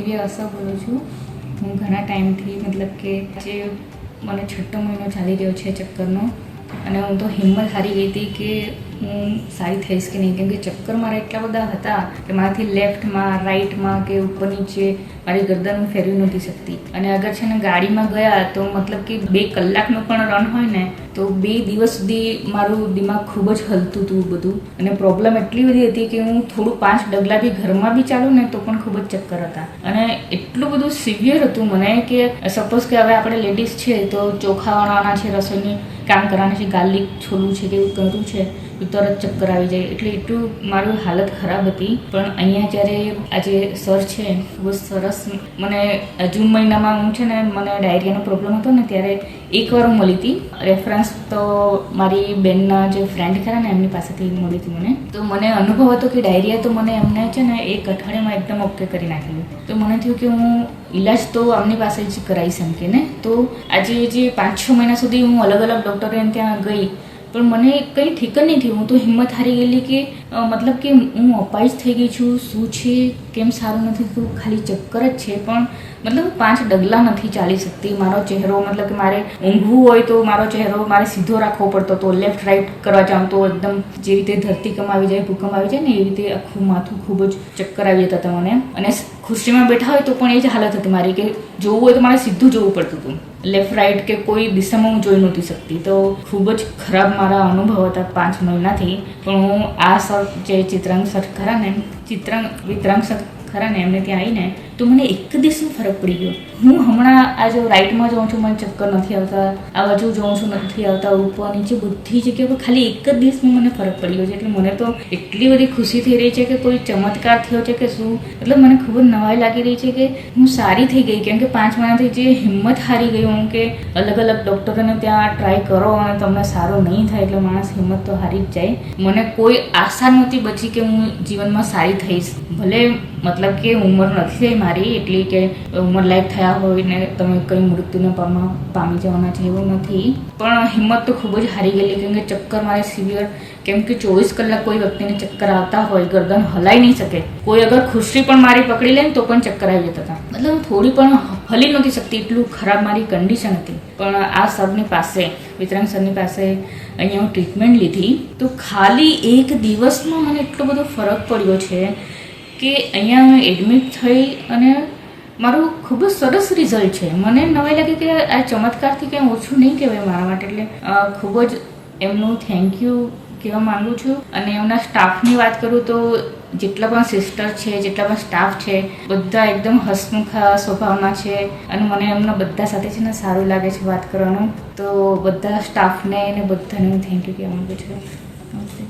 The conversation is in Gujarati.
દિવ્ય આશા બોલું છું. હું ઘણા ટાઈમથી મતલબ કે જે મને 6ઠ્ઠો મહિનો ચાલી રહ્યો છે ચક્કરનો, અને હું તો હિંમત હારી ગઈ હતી કે હું સારી થઈશ કે નહીં, કેમ કે ચક્કર મારા એટલા બધા હતા કે મારાથી લેફ્ટમાં રાઈટમાં કે ઉપર નીચે મારી ગરદન હું ફેરવી નહોતી શકતી. અને અગર છે ને ગાડીમાં ગયા તો મતલબ કે 2 કલાકનો પણ રન હોય ને તો 2 દિવસ સુધી મારું દિમાગ ખૂબ જ હલતું હતું બધું. અને પ્રોબ્લેમ એટલી બધી હતી કે હું થોડું 5 ડગલા બી ઘરમાં બી ચાલું ને તો પણ ખૂબ જ ચક્કર હતા. અને એટલું બધું સિવિયર હતું મને કે સપોઝ કે હવે આપણે લેડીઝ છે તો ચોખા વણાવવાના છે, રસોઈની કામ કરવાનું છે, ગાર્લિક છોલવું છે કે એવું કરવું છે તો તરત ચક્કર આવી જાય. એટલે એટલું મારી હાલત ખરાબ હતી. પણ અહીંયા જ્યારે આજે સર છે બહુ સરસ, મને જૂન મહિનામાં હું છે ને મને ડાયરિયાનો પ્રોબ્લેમ હતો ને ત્યારે એકવાર હું મળી હતી. રેફરન્સ તો મારી બેનના જે ફ્રેન્ડ ખરા ને એમની પાસેથી મળી હતી મને. તો મને અનુભવ હતો કે ડાયરિયા તો મને એમને છે ને 1 અઠવાડિયામાં એકદમ ઓકે કરી નાખેલું. તો મને થયું કે હું ઈલાજ તો આમની પાસે જ કરાવીશ એમ કે ને. તો આજે જે 5-6 મહિના સુધી હું અલગ અલગ ડૉક્ટરે ત્યાં ગઈ પણ મને કંઈ ઠીક જ નહીં થયું. હું તો હિંમત હારી ગયેલી કે મતલબ કે હું અપાઈજ થઈ ગઈ છું. શું છે, કેમ સારું નથી થતું, ખાલી ચક્કર જ છે. પણ મતલબ 5 ડગલા નથી ચાલી શકતી. મારો ચહેરો મતલબ કે મારે ઊંઘવું હોય તો મારો ચહેરો મારે સીધો રાખવો પડતો હતો. લેફ્ટ રાઈટ કરવા જાઉં તો એકદમ જે રીતે ધરતીકંપ આવી જાય, ભૂકંપ આવી જાય ને એવી રીતે આખું માથું ખૂબ જ ચક્કર આવી જતા હતા મને. અને ખુરશીમાં બેઠા હોય તો પણ એ જ હાલત હતી મારી કે જોવું હોય તો મારે સીધું જોવું પડતું હતું. લેફ્ટ રાઈટ કે કોઈ દિશામાં હું જોઈ નહોતી શકતી. તો ખૂબ જ ખરાબ મારા અનુભવ હતા 5 મહિનાથી. પણ હું આ સર જે વિતરાંગ સર ખરા ને એમને ત્યાં આવીને તો મને એક દિવસમાં ફરક પડી ગયો. હું હમણાં આ જો રાઈટમાં જાઉં છું મને ચક્કર નથી આવતા, આ બાજુ જાઉં છું નથી આવતા, ઉપર નીચે બધી જગ્યા પર ખાલી એક જ દિવસમાં મને ફરક પડી ગયો છે. એટલે મને તો એટલી બધી ખુશી થઈ રહી છે કે કોઈ ચમત્કાર થયો છે કે શું. એટલે મને ખૂબ જ નવાઈ લાગી રહી છે કે હું સારી થઈ ગઈ. કેમ કે 5 મહિનાથી જે હિંમત હારી ગઈ હું કે અલગ અલગ ડૉક્ટરોને ત્યાં ટ્રાય કરો અને તમને સારું નહીં થાય એટલે માણસ હિંમત તો હારી જ જાય. મને કોઈ આશા નહોતી બચી કે હું જીવનમાં સારી થઈશ. ભલે મતલબ કે ઉંમર નથી થઈ મારી એટલી કે ઉંમર લાયક થયા હોય ને તમે કંઈ મૃત્યુને પામી જવાના છે એવું નથી. પણ હિંમત તો ખૂબ જ હારી ગયેલી. કેમ કે ચક્કર મારે સિવિયર, કેમ કે 24 કલાક કોઈ વ્યક્તિને ચક્કર આવતા હોય, ગરદન હલાઈ નહીં શકે. કોઈ અગર ખુરશી પણ મારી પકડી લે ને તો પણ ચક્કર આવી જતા હતા. મતલબ થોડી પણ હલી નહોતી શકતી, એટલું ખરાબ મારી કન્ડિશન હતી. પણ આ સરની પાસે, વિતરાંગ સરની પાસે અહીંયા હું ટ્રીટમેન્ટ લીધી તો ખાલી 1 દિવસમાં મને એટલો બધો ફરક પડ્યો છે કે અહીંયા એડમિટ થઈ અને મારું ખૂબ જ સરસ રિઝલ્ટ છે. મને નવાઈ લાગી કે આ ચમત્કારથી કંઈ ઓછું નહીં કહેવાય મારા માટે. એટલે ખૂબ જ એમનું થેન્ક યુ કહેવા માગું છું. અને એમના સ્ટાફની વાત કરું તો જેટલા પણ સિસ્ટર છે, જેટલા પણ સ્ટાફ છે, બધા એકદમ હસમુખા સ્વભાવના છે. અને મને એમના બધા સાથે છે ને સારું લાગે છે વાત કરવાનું. તો બધા સ્ટાફને અને બધાને હું થેન્ક યુ કહેવા માગું છું. નમસ્તે.